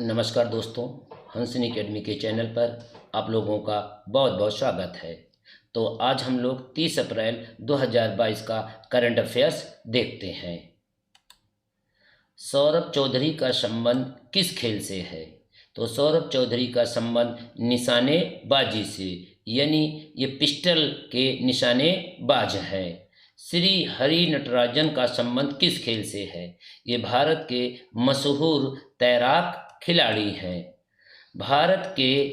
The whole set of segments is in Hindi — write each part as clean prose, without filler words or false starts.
नमस्कार दोस्तों, हंसनी अकेडमी के चैनल पर आप लोगों का बहुत बहुत स्वागत है। तो आज हम लोग 30 अप्रैल 2022 का करंट अफेयर्स देखते हैं। सौरभ चौधरी का संबंध किस खेल से है? तो सौरभ चौधरी का संबंध निशानेबाजी से, यानी ये पिस्टल के निशानेबाज है। श्री हरि नटराजन का संबंध किस खेल से है? ये भारत के मशहूर तैराक खिलाड़ी हैं। भारत के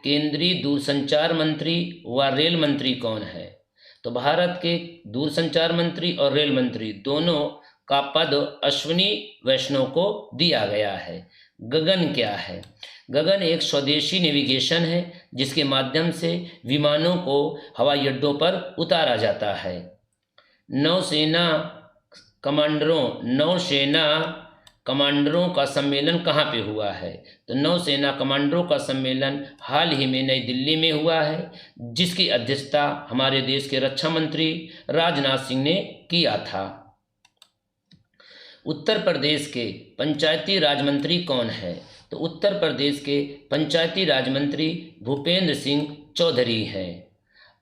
केंद्रीय दूरसंचार मंत्री व रेल मंत्री कौन है? तो भारत के दूरसंचार मंत्री और रेल मंत्री दोनों का पद अश्विनी वैष्णव को दिया गया है। गगन क्या है? गगन एक स्वदेशी नेविगेशन है जिसके माध्यम से विमानों को हवाई अड्डों पर उतारा जाता है। नौसेना कमांडरों का सम्मेलन कहाँ पे हुआ है? तो नौसेना कमांडरों का सम्मेलन हाल ही में नई दिल्ली में हुआ है, जिसकी अध्यक्षता हमारे देश के रक्षा मंत्री राजनाथ सिंह ने किया था। उत्तर प्रदेश के पंचायती राज मंत्री कौन है? तो उत्तर प्रदेश के पंचायती राज मंत्री भूपेंद्र सिंह चौधरी हैं।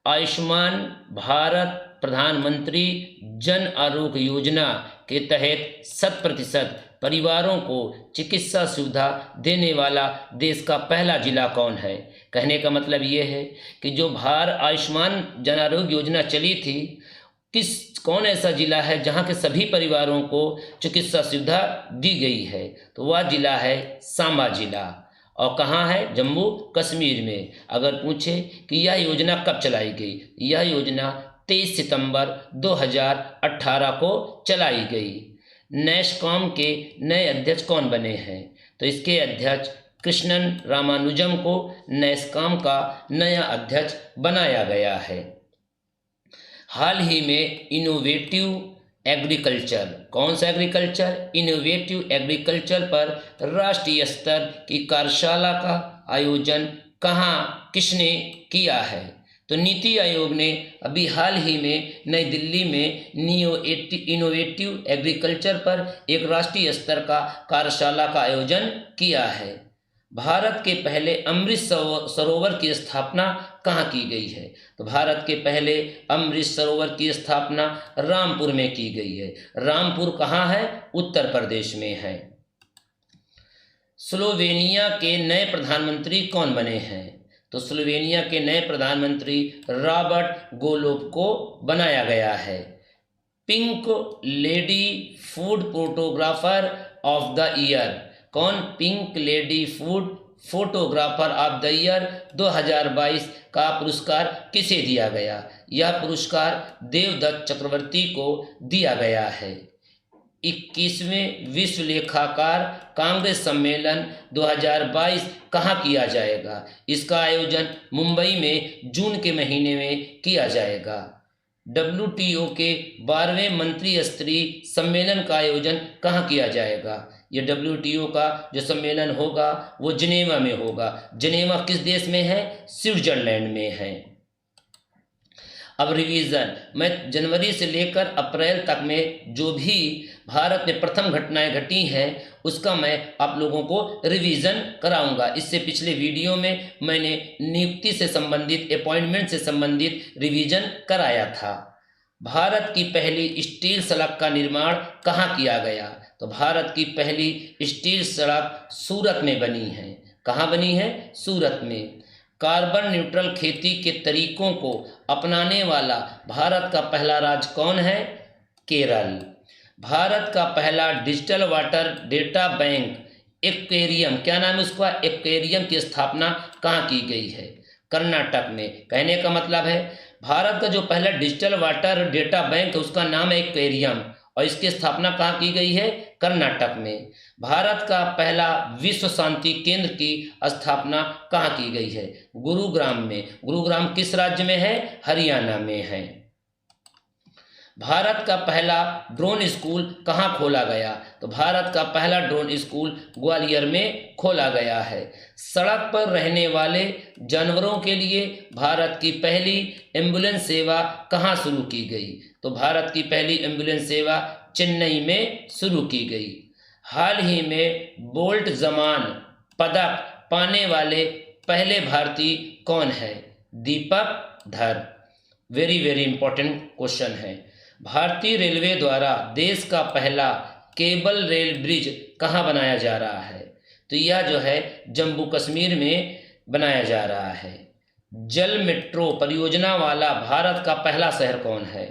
आयुष्मान भारत प्रधानमंत्री जन आरोग्य योजना के तहत 100% परिवारों को चिकित्सा सुविधा देने वाला देश का पहला जिला कौन है? कहने का मतलब ये है कि जो आयुष्मान जन आरोग्य योजना चली थी, कौन ऐसा जिला है जहां के सभी परिवारों को चिकित्सा सुविधा दी गई है? तो वह जिला है सांबा जिला। और कहाँ है? जम्मू कश्मीर में। अगर पूछे कि यह योजना कब चलाई गई, यह योजना 23 सितंबर 2018 को चलाई गई। नैसकॉम के नए अध्यक्ष कौन बने हैं? तो इसके अध्यक्ष कृष्णन रामानुजम को नैसकॉम का नया अध्यक्ष बनाया गया है। हाल ही में इनोवेटिव एग्रीकल्चर, कौन सा एग्रीकल्चर? इनोवेटिव एग्रीकल्चर पर राष्ट्रीय स्तर की कार्यशाला का आयोजन किसने किया है? तो नीति आयोग ने अभी हाल ही में नई दिल्ली में इनोवेटिव एग्रीकल्चर पर एक राष्ट्रीय स्तर का कार्यशाला का आयोजन किया है। भारत के पहले अमृत सरोवर की स्थापना कहाँ की गई है? तो भारत के पहले अमृत सरोवर की स्थापना रामपुर में की गई है। रामपुर कहाँ है? उत्तर प्रदेश में है। स्लोवेनिया के नए प्रधानमंत्री कौन बने हैं? तो स्लोवेनिया के नए प्रधानमंत्री रॉबर्ट गोलोब को बनाया गया है। Pink lady food photographer of the year, कौन? Pink lady food photographer of the year 2022 का पुरस्कार किसे दिया गया? यह पुरस्कार देवदत्त चक्रवर्ती को दिया गया है। 21वें विश्व लेखाकार कांग्रेस सम्मेलन 2022 कहाँ किया जाएगा? इसका आयोजन मुंबई में जून के महीने में किया जाएगा। WTO के 12वें मंत्री स्तरीय सम्मेलन का आयोजन कहाँ किया जाएगा? ये WTO का जो सम्मेलन होगा वो जिनेवा में होगा। जिनेवा किस देश में है? स्विट्जरलैंड में है। अब रिवीजन, मैं जनवरी से लेकर अप्रैल तक में जो भी भारत में प्रथम घटनाएं घटी हैं उसका मैं आप लोगों को रिवीजन कराऊंगा। इससे पिछले वीडियो में मैंने नियुक्ति से संबंधित, अपॉइंटमेंट से संबंधित रिवीजन कराया था। भारत की पहली स्टील सड़क का निर्माण कहाँ किया गया? तो भारत की पहली स्टील सड़क सूरत में बनी है। कहाँ बनी है? सूरत में। कार्बन न्यूट्रल खेती के तरीकों को अपनाने वाला भारत का पहला राज्य कौन है? केरल। भारत का पहला digital water data bank aquarium, क्या नाम है उसका? एक्वेरियम की स्थापना कहाँ की गई है? कर्नाटक में। कहने का मतलब है भारत का जो पहला डिजिटल वाटर डेटा बैंक है उसका नाम है एक्वेरियम और इसकी स्थापना कहाँ की गई है? कर्नाटक में। भारत का पहला विश्व शांति केंद्र की स्थापना कहाँ की गई है? गुरुग्राम में। गुरुग्राम किस राज्य में है? हरियाणा में है। भारत का पहला ड्रोन स्कूल कहाँ खोला गया? तो भारत का पहला ड्रोन स्कूल ग्वालियर में खोला गया है। सड़क पर रहने वाले जानवरों के लिए भारत की पहली एम्बुलेंस सेवा कहाँ शुरू की गई? तो भारत की पहली एम्बुलेंस सेवा चेन्नई में शुरू की गई। हाल ही में बोल्ट जमान पदक पाने वाले पहले भारतीय कौन है? दीपक धर। वेरी वेरी इंपॉर्टेंट क्वेश्चन है। भारतीय रेलवे द्वारा देश का पहला केबल रेल ब्रिज कहाँ बनाया जा रहा है? तो यह जो है जम्मू कश्मीर में बनाया जा रहा है। जल मेट्रो परियोजना वाला भारत का पहला शहर कौन है?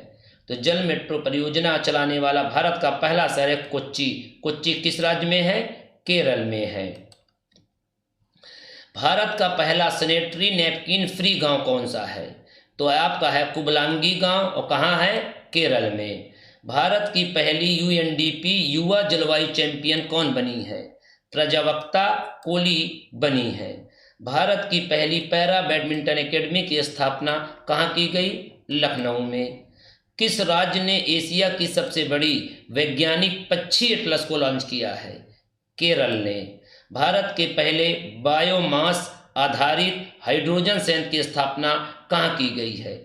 तो जल मेट्रो परियोजना चलाने वाला भारत का पहला शहर है कोच्चि। कोच्चि किस राज्य में है? केरल में है। भारत का पहला सैनिटरी नैपकिन फ्री गांव कौन सा है? तो आपका है कुबलांगी गांव, और कहाँ है? केरल में। भारत की पहली यूएनडीपी युवा जलवायु चैंपियन कौन बनी है? प्रजावक्ता कोली बनी है। भारत की पहली पैरा बैडमिंटन एकेडमी की स्थापना कहाँ की गई? लखनऊ में। किस राज्य ने एशिया की सबसे बड़ी वैज्ञानिक पक्षी एटलस को लॉन्च किया है? केरल ने। भारत के पहले बायोमास आधारित हाइड्रोजन संयंत्र की स्थापना कहाँ की गई है?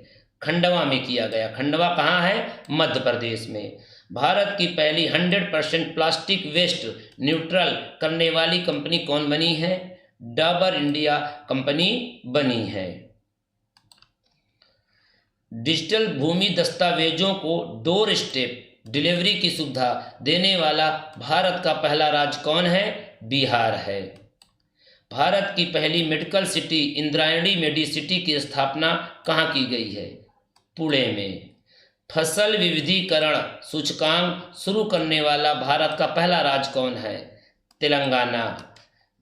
खंडवा में किया गया। खंडवा कहाँ है? मध्य प्रदेश में। भारत की पहली 100% प्लास्टिक वेस्ट न्यूट्रल करने वाली कंपनी कौन बनी है? डाबर इंडिया कंपनी बनी है। डिजिटल भूमि दस्तावेजों को डोर स्टेप डिलीवरी की सुविधा देने वाला भारत का पहला राज्य कौन है? बिहार है। भारत की पहली मेडिकल सिटी इंद्रायणी मेडिसिटी की स्थापना कहाँ की गई है? पुणे में। फसल विविधीकरण सूचकांक शुरू करने वाला भारत का पहला राज्य कौन है? तेलंगाना।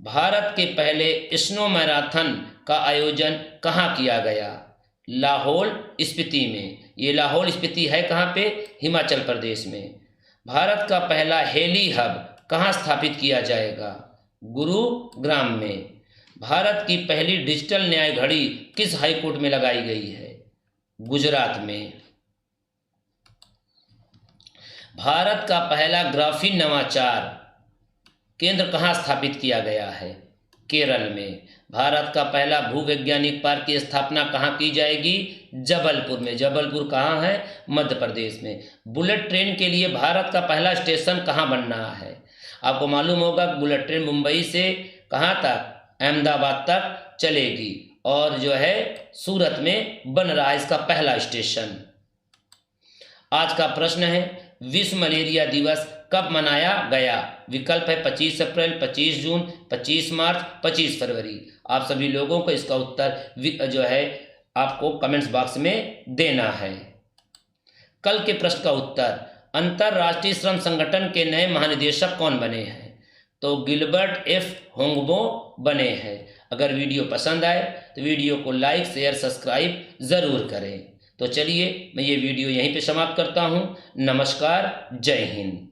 भारत के पहले स्नो मैराथन का आयोजन कहाँ किया गया? लाहौल स्पीति में। ये लाहौल स्पीति है कहाँ पे? हिमाचल प्रदेश में। भारत का पहला हेली हब कहाँ स्थापित किया जाएगा? गुरुग्राम में। भारत की पहली डिजिटल न्याय घड़ी किस हाई कोर्ट में लगाई गई है? गुजरात में। भारत का पहला ग्राफीन नवाचार केंद्र कहाँ स्थापित किया गया है? केरल में। भारत का पहला भूवैज्ञानिक पार्क की स्थापना कहाँ की जाएगी? जबलपुर में। जबलपुर कहाँ है? मध्य प्रदेश में। बुलेट ट्रेन के लिए भारत का पहला स्टेशन कहाँ बन रहा है? आपको मालूम होगा कि बुलेट ट्रेन मुंबई से कहाँ तक? अहमदाबाद तक चलेगी, और जो है सूरत में बन रहा है इसका पहला स्टेशन। आज का प्रश्न है विश्व मलेरिया दिवस कब मनाया गया? विकल्प है 25 अप्रैल, 25 जून, 25 मार्च, 25 फरवरी। आप सभी लोगों को इसका उत्तर जो है आपको कमेंट्स बॉक्स में देना है। कल के प्रश्न का उत्तर, अंतर्राष्ट्रीय श्रम संगठन के नए महानिदेशक कौन बने हैं? तो गिलबर्ट एफ होंगबो बने हैं। अगर वीडियो पसंद आए तो वीडियो को लाइक शेयर सब्सक्राइब ज़रूर करें। तो चलिए मैं ये वीडियो यहीं पे समाप्त करता हूँ। नमस्कार, जय हिंद।